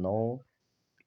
9।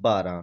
12।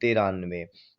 93।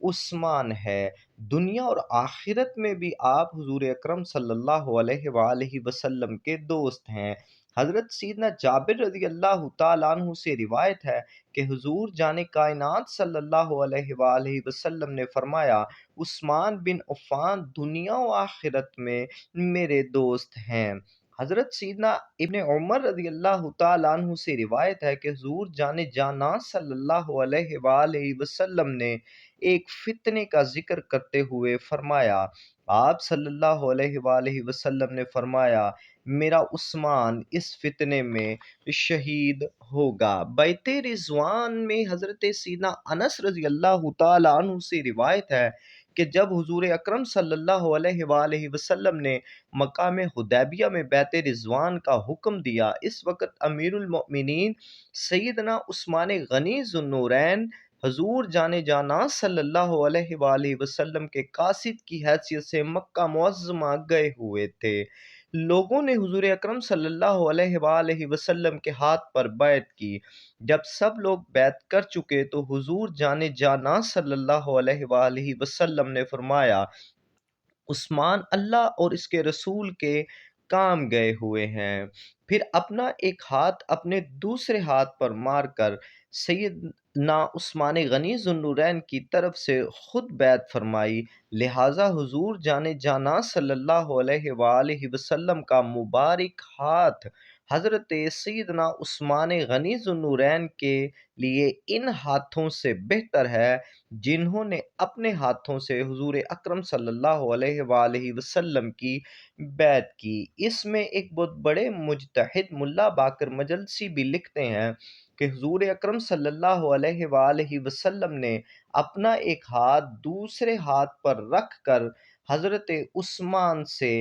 عثمان ہے۔ دنیا اور آخرت میں بھی آپ حضور اکرم صلی اللہ علیہ وآلہ وسلم کے دوست ہیں۔ حضرت سیدنا جابر رضی اللہ تعالیٰ عنہ سے روایت ہے کہ حضور جان کائنات صلی اللہ علیہ وآلہ وسلم نے فرمایا، عثمان بن عفان دنیا و آخرت میں میرے دوست ہیں۔ حضرت سیدنا ابن عمر رضی اللہ تعالیٰ عنہ سے روایت ہے کہ حضور جان جانا صلی اللہ علیہ وآلہ وسلم نے ایک فتنے کا ذکر کرتے ہوئے فرمایا، آپ صلی اللہ علیہ وآلہ وسلم نے فرمایا، میرا عثمان اس فتنے میں شہید ہوگا۔ بیت رضوان میں حضرت سیدنا انس رضی اللہ تعالیٰ عنہ سے روایت ہے کہ جب حضور اکرم صلی اللہ علیہ وآلہ وسلم نے مقام حدیبیہ میں بیت رضوان کا حکم دیا، اس وقت امیر المؤمنین سیدنا عثمان غنی ذو النورین حضور جانے جانا صلی اللہ علیہ وآلہ وسلم کے قاصد کی حیثیت سے مکہ معظمہ گئے ہوئے تھے۔ لوگوں نے حضور اکرم صلی اللہ علیہ وآلہ وسلم کے ہاتھ پر بیعت کی۔ جب سب لوگ بیعت کر چکے تو حضور جانے جانا صلی اللہ علیہ وآلہ وسلم نے فرمایا، عثمان اللہ اور اس کے رسول کے کام گئے ہوئے ہیں۔ پھر اپنا ایک ہاتھ اپنے دوسرے ہاتھ پر مار کر سیدنا عثمان غنی ذو النورین کی طرف سے خود بیعت فرمائی، لہٰذا حضور جانے جانا صلی اللہ علیہ وآلہ وسلم کا مبارک ہاتھ حضرت سیدنا عثمان غنی ذو النورین کے لیے ان ہاتھوں سے بہتر ہے جنہوں نے اپنے ہاتھوں سے حضور اکرم صلی اللہ علیہ وآلہ وسلم کی بیعت کی۔ اس میں ایک بہت بڑے مجتہد ملا باقر مجلسی بھی لکھتے ہیں کہ حضور اکرم صلی اللہ علیہ وآلہ وسلم نے اپنا ایک ہاتھ دوسرے ہاتھ پر رکھ کر حضرت عثمان سے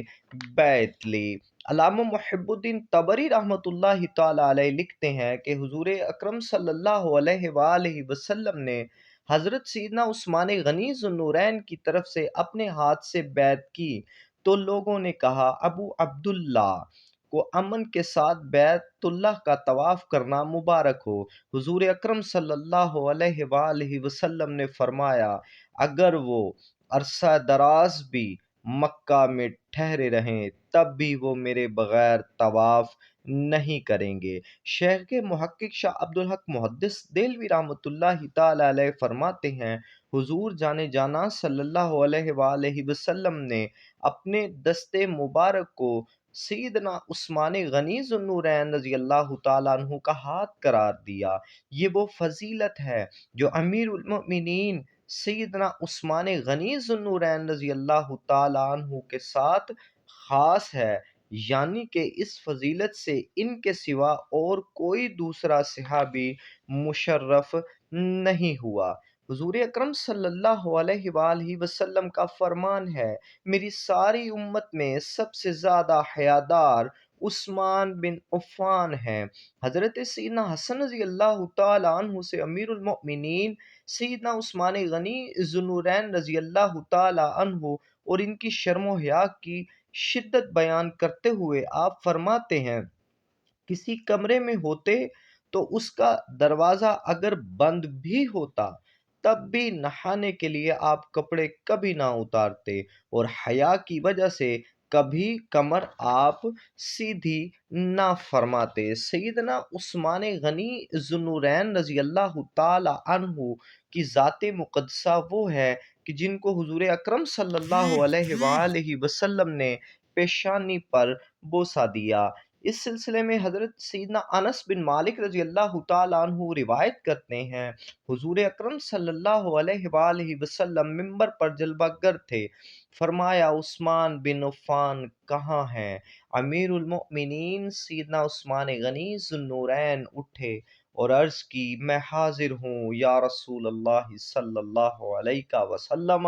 بیعت لی۔ علامہ محب الدین طبری رحمۃ اللہ تعالی علیہ لکھتے ہیں کہ حضور اکرم صلی اللہ علیہ وآلہ وسلم نے حضرت سیدنا عثمان غنی ذو النورین کی طرف سے اپنے ہاتھ سے بیعت کی تو لوگوں نے کہا، ابو عبداللہ کو امن کے ساتھ بیت اللہ کا طواف کرنا مبارک ہو۔ حضور اکرم صلی اللہ علیہ وآلہ وسلم نے فرمایا، اگر وہ عرصہ دراز بھی مکہ میں ٹھہرے رہیں تب بھی وہ میرے بغیر طواف نہیں کریں گے۔ شیخ محقق شاہ عبدالحق محدث دہلوی رحمۃ اللہ تعالی علیہ فرماتے ہیں، حضور جانے جانا صلی اللہ علیہ وآلہ وسلم نے اپنے دست مبارک کو سیدنا عثمان غنی ذو النورین رضی اللہ تعالیٰ عنہ کا ہاتھ قرار دیا۔ یہ وہ فضیلت ہے جو امیر المؤمنین سیدنا عثمان غنی ذو النورین رضی اللہ تعالیٰ عنہ کے ساتھ خاص ہے، یعنی کہ اس فضیلت سے ان کے سوا اور کوئی دوسرا صحابی مشرف نہیں ہوا۔ حضور اکرم صلی اللہ علیہ وآلہ وسلم کا فرمان ہے، میری ساری امت میں سب سے زیادہ حیادار عثمان بن عفان ہیں۔ حضرت سیدنا حسن رضی اللہ تعالیٰ عنہ سے امیر المؤمنین سیدنا عثمان غنی ذو النورین رضی اللہ تعالیٰ عنہ اور ان کی شرم و حیا کی شدت بیان کرتے ہوئے آپ فرماتے ہیں، کسی کمرے میں ہوتے تو اس کا دروازہ اگر بند بھی ہوتا تب بھی نہانے کے لیے آپ کپڑے کبھی نہ اتارتے اور حیا کی وجہ سے کبھی کمر آپ سیدھی نہ فرماتے۔ سیدنا عثمان غنی ذو النورین رضی اللہ تعالی عنہ کی ذات مقدسہ وہ ہے کہ جن کو حضور اکرم صلی اللہ علیہ وآلہ وسلم نے پیشانی پر بوسہ دیا۔ اس سلسلے میں حضرت سیدنا انس بن مالک رضی اللہ تعالیٰ عنہ روایت کرتے ہیں، حضور اکرم صلی اللہ علیہ وآلہ وسلم ممبر پر جلوہ گر تھے، فرمایا، عثمان بن عفان کہاں ہیں؟ امیر المؤمنین سیدنا عثمان غنی ذو النورین اٹھے اور عرض کی، میں حاضر ہوں یا رسول اللہ صلی اللہ علیہ وسلم۔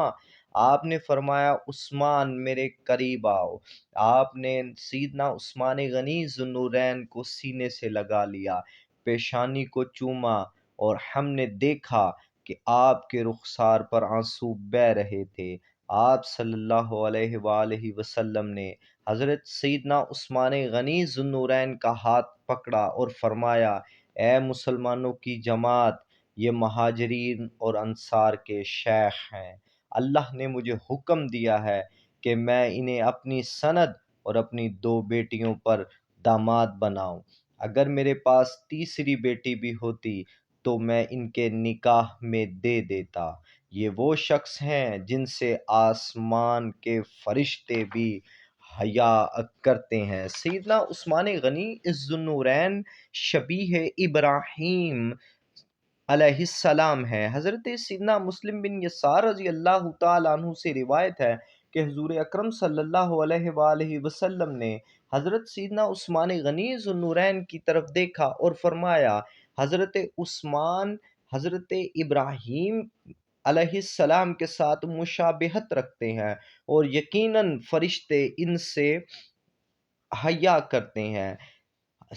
آپ نے فرمایا، عثمان میرے قریب آؤ۔ آپ نے سیدنا عثمان غنی ذو النورین کو سینے سے لگا لیا، پیشانی کو چوما اور ہم نے دیکھا کہ آپ کے رخسار پر آنسو بہہ رہے تھے۔ آپ صلی اللہ علیہ وآلہ وسلم نے حضرت سیدنا عثمان غنی ذو النورین کا ہاتھ پکڑا اور فرمایا، اے مسلمانوں کی جماعت، یہ مہاجرین اور انصار کے شیخ ہیں۔ اللہ نے مجھے حکم دیا ہے کہ میں انہیں اپنی سند اور اپنی 2 بیٹیوں پر داماد بناؤں۔ اگر میرے پاس تیسری بیٹی بھی ہوتی تو میں ان کے نکاح میں دے دیتا۔ یہ وہ شخص ہیں جن سے آسمان کے فرشتے بھی حیا کرتے ہیں۔ سیدنا عثمان غنی ذو النورین شبیہ ابراہیم علیہ السلام ہے۔ حضرت سیدنا مسلم بن یسار رضی اللہ تعالیٰ عنہ سے روایت ہے کہ حضور اکرم صلی اللہ علیہ وآلہ وسلم نے حضرت سیدنا عثمان غنی ذو النورین کی طرف دیکھا اور فرمایا، حضرت عثمان حضرت ابراہیم علیہ السلام کے ساتھ مشابہت رکھتے ہیں اور یقیناً فرشتے ان سے حیا کرتے ہیں۔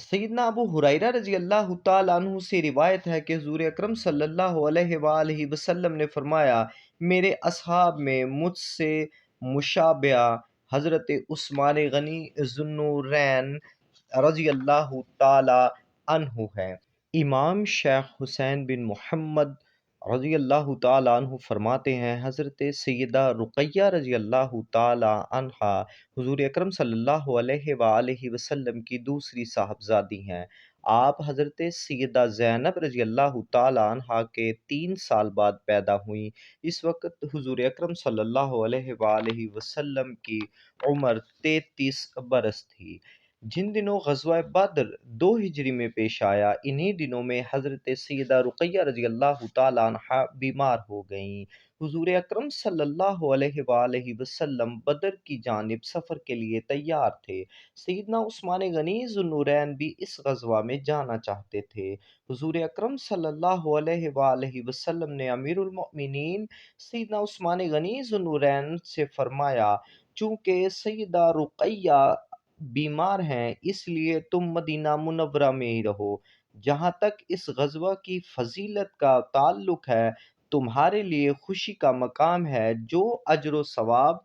سیدنا ابو ہریرہ رضی اللہ تعالیٰ عنہ سے روایت ہے کہ حضور اکرم صلی اللہ علیہ وآلہ وسلم نے فرمایا، میرے اصحاب میں مجھ سے مشابہ حضرت عثمان غنی ذو النورین رضی اللہ تعالیٰ عنہ ہے۔ امام شیخ حسین بن محمد رضی اللہ تعالیٰ عنہ فرماتے ہیں، حضرت سیدہ رقیہ رضی اللہ تعالیٰ عنہا حضور اکرم صلی اللہ علیہ وآلہ وسلم کی دوسری صاحبزادی ہیں۔ آپ حضرت سیدہ زینب رضی اللہ تعالیٰ عنہا کے 3 سال بعد پیدا ہوئیں۔ اس وقت حضور اکرم صلی اللہ علیہ وآلہ وسلم کی عمر 33 برس تھی۔ جن دنوں غزوہ بدر 2 ہجری میں پیش آیا، انہی دنوں میں حضرت سیدہ رقیہ رضی اللہ تعالیٰ عنہا بیمار ہو گئیں۔ حضور اکرم صلی اللہ علیہ وآلہ وسلم بدر کی جانب سفر کے لیے تیار تھے۔ سیدنا عثمان غنی ذو النورین بھی اس غزوہ میں جانا چاہتے تھے۔ حضور اکرم صلی اللہ علیہ وآلہ وسلم نے امیر المؤمنین سیدنا عثمان غنی ذو النورین سے فرمایا، چونکہ سیدہ رقیہ بیمار ہیں اس لیے تم مدینہ منورہ میں ہی رہو۔ جہاں تک اس غزوہ کی فضیلت کا تعلق ہے، تمہارے لیے خوشی کا مقام ہے، جو اجر و ثواب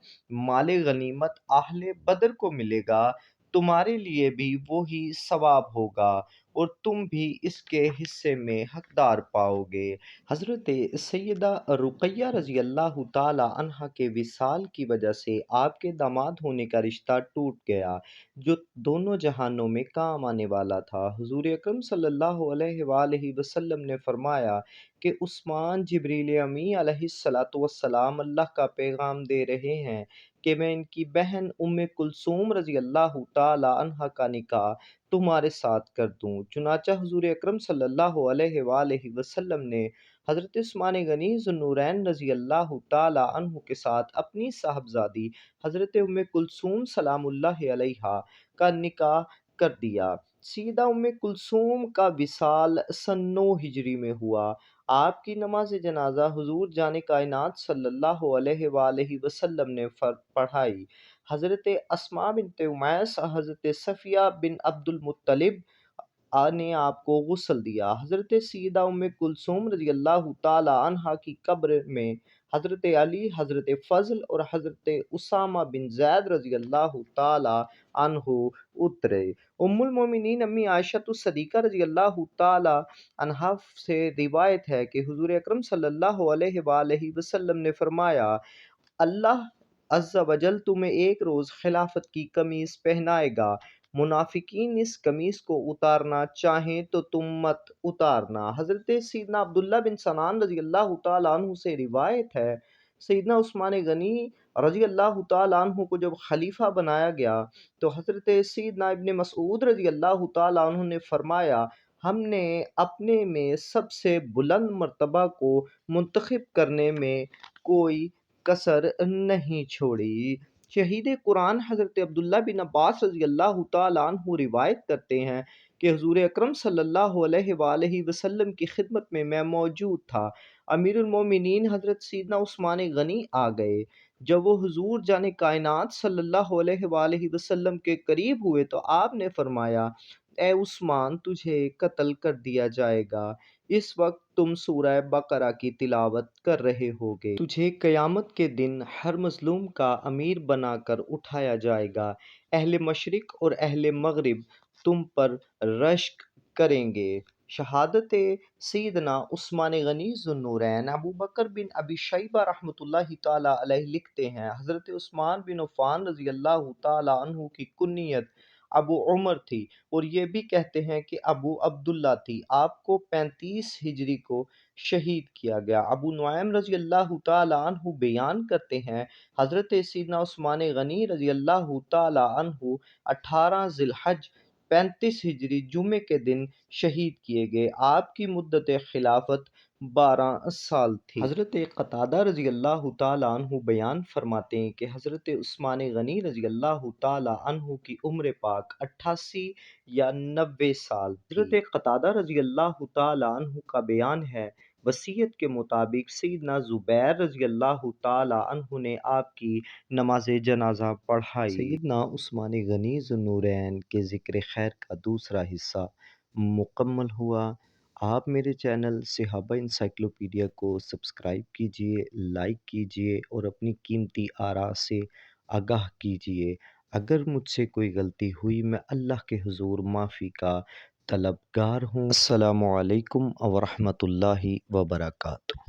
مال غنیمت اہل بدر کو ملے گا، تمہارے لیے بھی وہی ثواب ہوگا اور تم بھی اس کے حصے میں حقدار پاؤ گے۔ حضرت سیدہ رقیہ رضی اللہ تعالیٰ عنہا کے وصال کی وجہ سے آپ کے داماد ہونے کا رشتہ ٹوٹ گیا، جو دونوں جہانوں میں کام آنے والا تھا۔ حضور اکرم صلی اللہ علیہ وآلہ وسلم نے فرمایا کہ عثمان جبریل امی علیہ السلام اللہ کا پیغام دے رہے ہیں کہ میں ان کی بہن ام کلثوم رضی اللہ تعالیٰ عنہا کا نکاح تمہارے ساتھ کر دوں۔ چنانچہ حضور اکرم صلی اللہ علیہ وآلہ وسلم نے حضرت عثمان غنی ذو النورین رضی اللہ تعالیٰ عنہ کے ساتھ اپنی صاحبزادی حضرت ام کلثوم سلام اللہ علیہا کا نکاح کر دیا۔ سیدہ ام کلثوم کا وصال سن 9 ہجری میں ہوا۔ آپ کی نماز جنازہ حضور جان کائنات صلی اللہ علیہ وآلہ وسلم نے پڑھائی۔ حضرت اسماء بنت امیس، حضرت صفیہ بن عبد المطلب نے آپ کو غسل دیا۔ حضرت سیدہ ام کلثوم رضی اللہ تعالیٰ عنہا کی قبر میں حضرت علی، حضرت فضل اور حضرت اسامہ بن زید رضی اللہ تعالیٰ عنہ اترے۔ ام المومنین امی عائشہ صدیقہ رضی اللہ تعالیٰ عنہا سے روایت ہے کہ حضور اکرم صلی اللہ علیہ وآلہ وسلم نے فرمایا، اللہ عز و جل تمہیں ایک روز خلافت کی قمیص پہنائے گا، منافقین اس قمیص کو اتارنا چاہیں تو تم مت اتارنا۔ حضرت سیدنا عبداللہ بن سنان رضی اللہ تعالیٰ عنہ سے روایت ہے، سیدنا عثمان غنی رضی اللہ تعالیٰ عنہ کو جب خلیفہ بنایا گیا تو حضرت سیدنا ابن مسعود رضی اللہ تعالیٰ عنہ نے فرمایا، ہم نے اپنے میں سب سے بلند مرتبہ کو منتخب کرنے میں کوئی کسر نہیں چھوڑی۔ شہید قرآن حضرت عبداللہ بن عباس رضی اللہ تعالیٰ عنہ روایت کرتے ہیں کہ حضور اکرم صلی اللہ علیہ وآلہ وسلم کی خدمت میں موجود تھا۔ امیر المومنین حضرت سیدنا عثمان غنی آ گئے۔ جب وہ حضور جان کائنات صلی اللہ علیہ وآلہ وسلم کے قریب ہوئے تو آپ نے فرمایا، اے عثمان، تجھے قتل کر دیا جائے گا۔ اس وقت تم سورہ بقرہ کی تلاوت کر رہے ہوگے۔ تجھے قیامت کے دن ہر مظلوم کا امیر بنا کر اٹھایا جائے گا۔ اہل مشرق اور اہل مغرب تم پر رشک کریں گے۔ شہادت سیدنا عثمان غنی ذو النورین ابو بکر بن ابی شیبہ رحمۃ اللہ تعالیٰ علیہ لکھتے ہیں، حضرت عثمان بن عفان رضی اللہ تعالیٰ عنہ کی کنیت ابو عمر تھی، اور یہ بھی کہتے ہیں کہ ابو عبداللہ تھی۔ آپ کو 35 ہجری کو شہید کیا گیا۔ ابو نعیم رضی اللہ تعالیٰ عنہ بیان کرتے ہیں، حضرت سیدنا عثمان غنی رضی اللہ تعالیٰ عنہ 18 ذی الحج 35 ہجری جمعے کے دن شہید کیے گئے۔ آپ کی مدت خلافت 12 سال تھی۔ حضرت قتادہ رضی اللہ تعالیٰ عنہ بیان فرماتے ہیں کہ حضرت عثمان غنی رضی اللہ تعالیٰ عنہ کی عمر پاک 88 یا 90 سال تھی۔ حضرت قتادہ رضی اللہ تعالیٰ عنہ کا بیان ہے، وصیت کے مطابق سیدنا زبیر رضی اللہ تعالیٰ عنہ نے آپ کی نماز جنازہ پڑھائی۔ سیدنا عثمان غنی ذو النورین کے ذکر خیر کا دوسرا حصہ مکمل ہوا۔ آپ میرے چینل صحابہ انسائکلوپیڈیا کو سبسکرائب کیجئے، لائک کیجئے اور اپنی قیمتی آراء سے آگاہ کیجئے۔ اگر مجھ سے کوئی غلطی ہوئی، میں اللہ کے حضور معافی کا طلبگار ہوں۔ السلام علیکم ورحمۃ اللہ وبرکاتہ۔